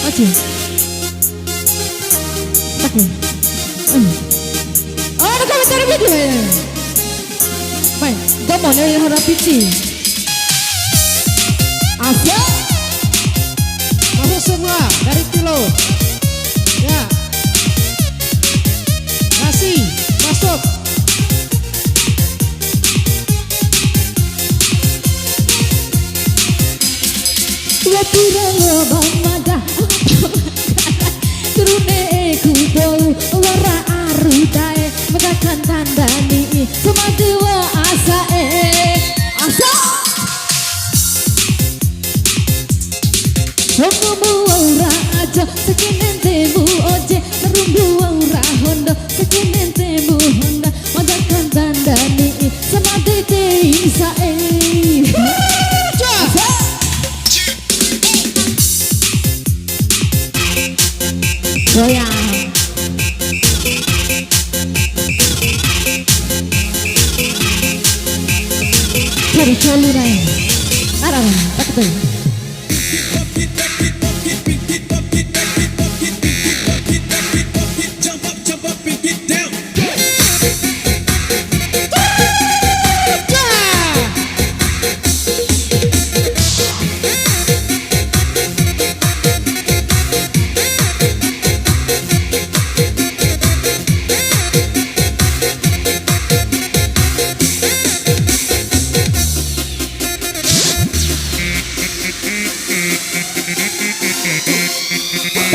Maju. Oke. Oh, ada komentar video ya. Baik, kamu dari harap pici. Asal. Masuk semua dari kilo. Ya. Kasih, masuk. Ya pirang bamada. Turune ku bau wara arudae megakan tandani sama dewa asae asa Sokomu ora aja sekinentemu oje terumbu ora hondo sekinentemu honda megakan tandani sama dede isae goyang cari colurai arah tak betul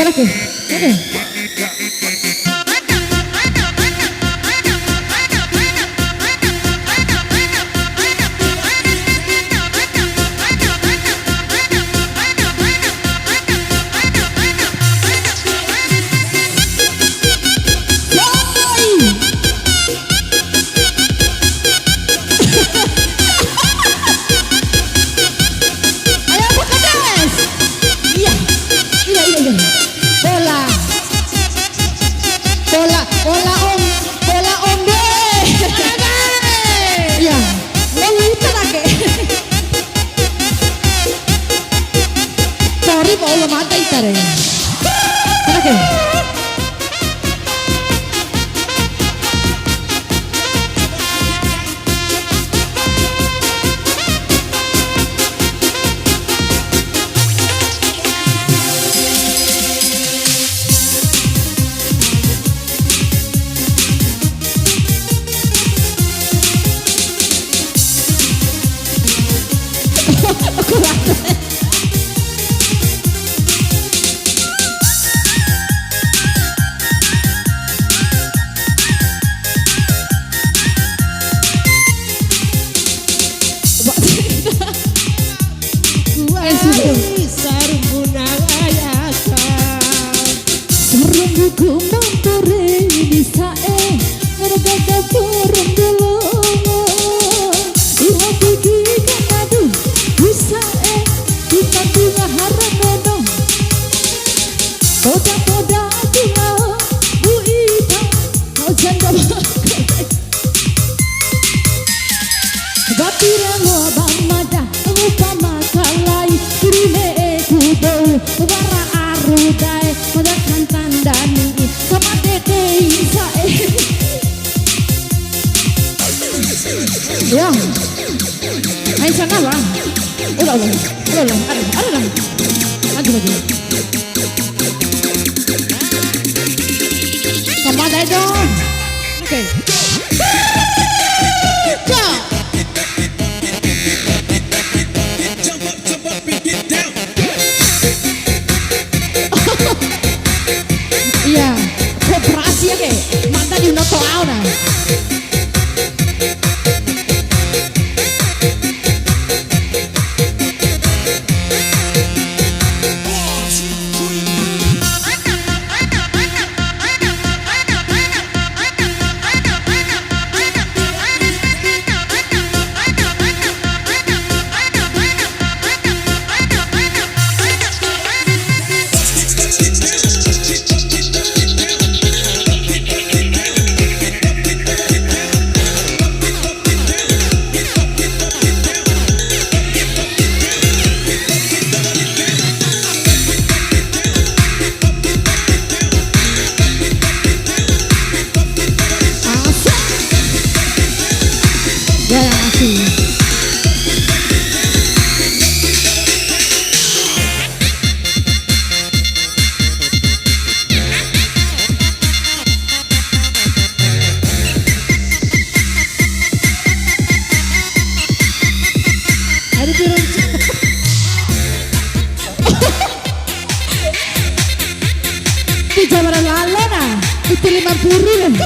Oke. Ya, ayo sana lah. Udah, ada. Maju. Sama ada dong. Oke. Iya, kooperasi ya ke. Mata di noto nah. kiriman buru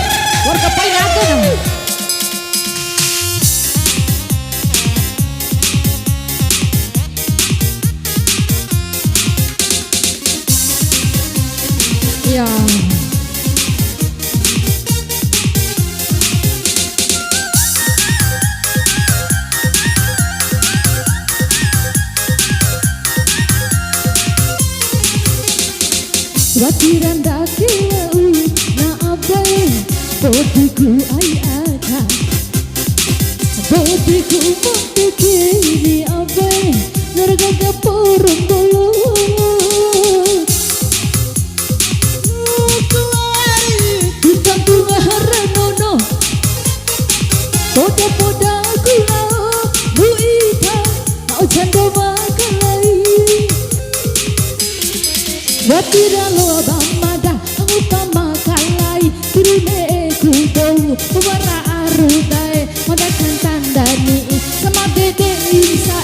warga Pairaton. Ya. Watiran daki na abai botiku ai ada botiku botikini abai narga kapurung bolu kita bunga haranono poda-poda gula bu ita mau janda makalai Watira lo bamada utama kalai kirine kudo wara arudai pada kantandani sama dede isa